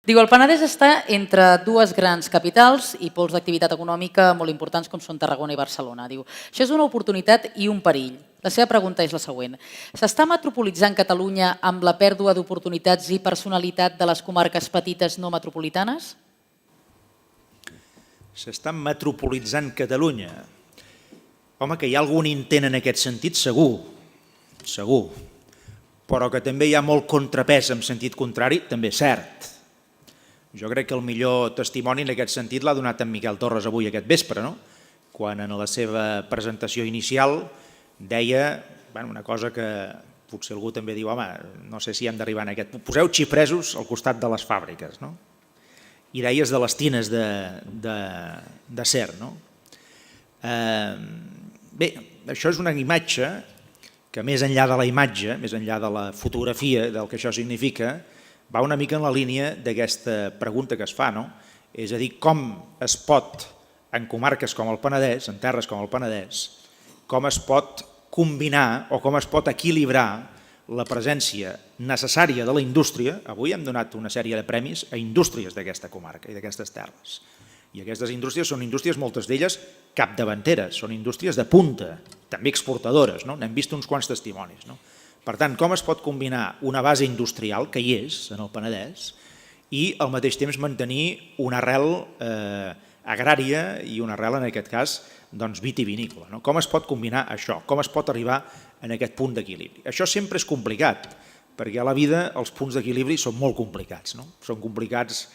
Diu, el Penedès està entre dues grans capitals i pols d'activitat econòmica molt importants com són Tarragona i Barcelona. Diu, això és una oportunitat i un perill. La seva pregunta és la següent. S'està metropolitzant Catalunya amb la pèrdua d'oportunitats i personalitat de les comarques petites no metropolitanes? S'està metropolitzant Catalunya. Home, que hi ha algun intent en aquest sentit, segur. Segur. Però que també hi ha molt contrapès en sentit contrari, també és cert. Jo crec que el millor testimoni en aquest sentit l'ha donat en Miquel Torres avui aquest vespre, no? Quan en la seva presentació inicial deia una cosa que potser algú també diu, home, no sé si hem d'arribar en aquest... Poseu xipresos al costat de les fàbriques, no? I deies de les tines d'acer, no? Bé, això és una imatge que més enllà de la imatge, més enllà de la fotografia del que això significa, va una mica en la línia d'aquesta pregunta que es fa, no? És a dir, com es pot, en comarques com el Penedès, en terres com el Penedès, com es pot combinar o com es pot equilibrar la presència necessària de la indústria. Avui hem donat una sèrie de premis a indústries d'aquesta comarca i d'aquestes terres. I aquestes indústries són indústries, moltes d'elles, capdavanteres, són indústries de punta, també exportadores, no? N'hem vist uns quants testimonis, no? Per tant, com es pot combinar una base industrial, que hi és en el Penedès, i al mateix temps mantenir una arrel agrària i una arrel, en aquest cas, vitivinícola. Com es pot combinar això? Com es pot arribar en aquest punt d'equilibri? Això sempre és complicat, perquè a la vida els punts d'equilibri són molt complicats. Són complicats,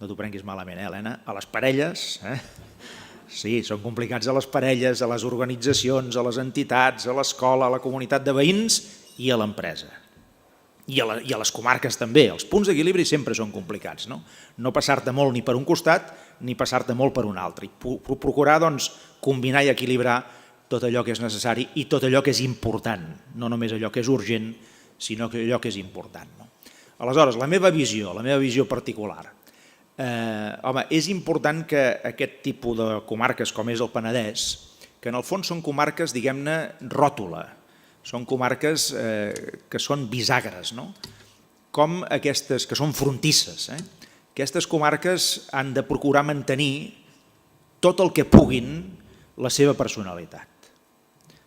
no t'ho prenguis malament, Helena, a les parelles, sí, són complicats a les parelles, a les organitzacions, a les entitats, a l'escola, a la comunitat de veïns i a l'empresa. I a les comarques també. Els punts d'equilibri sempre són complicats. No passar-te molt ni per un costat ni passar-te molt per un altre. Procurar combinar i equilibrar tot allò que és necessari i tot allò que és important. No només allò que és urgent, sinó allò que és important. Aleshores, la meva visió particular. Home, és important que aquest tipus de comarques com és el Penedès, que en el fons són comarques, diguem-ne, ròtula, són comarques que són bisagres, com aquestes que són frontisses. Aquestes comarques han de procurar mantenir tot el que puguin la seva personalitat,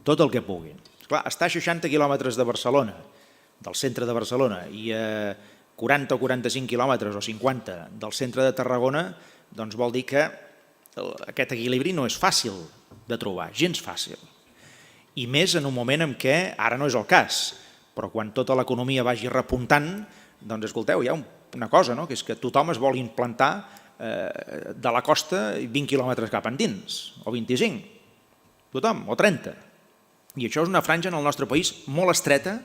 tot el que puguin. Esclar, estar a 60 quilòmetres de Barcelona, del centre de Barcelona, i a 40 o 45 quilòmetres o 50 del centre de Tarragona, doncs vol dir que aquest equilibri no és fàcil de trobar, gens fàcil. I més en un moment en què, ara no és el cas, però quan tota l'economia vagi repuntant, doncs escolteu, hi ha una cosa, que és que tothom es vol implantar de la costa 20 quilòmetres cap endins, o 25, tothom, o 30. I això és una franja en el nostre país molt estreta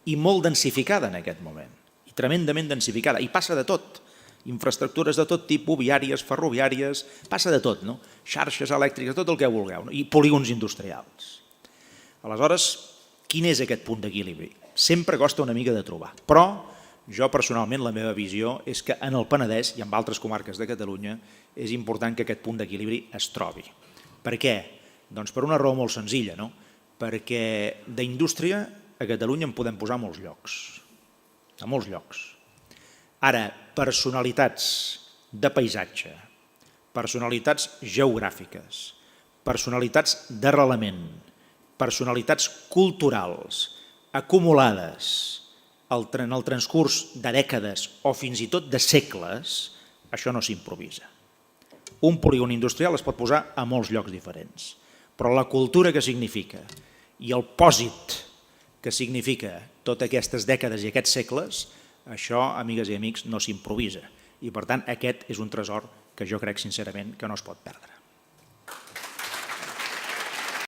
i molt densificada en aquest moment, i tremendament densificada, i passa de tot, infraestructures de tot tipus, viàries, ferroviàries, passa de tot, xarxes elèctriques, tot el que vulgueu, i polígons industrials. Aleshores, quin és aquest punt d'equilibri? Sempre costa una mica de trobar, però jo personalment la meva visió és que en el Penedès i en altres comarques de Catalunya és important que aquest punt d'equilibri es trobi. Per què? Doncs per una raó molt senzilla, perquè d'indústria a Catalunya en podem posar a molts llocs. Ara, personalitats de paisatge, personalitats geogràfiques, personalitats d'arrelament, personalitats culturals, acumulades en el transcurs de dècades o fins i tot de segles, això no s'improvisa. Un polígon industrial es pot posar a molts llocs diferents, però la cultura que significa i el pòsit que significa totes aquestes dècades i aquests segles, això, amigues i amics, no s'improvisa. I per tant, aquest és un tresor que jo crec sincerament que no es pot perdre.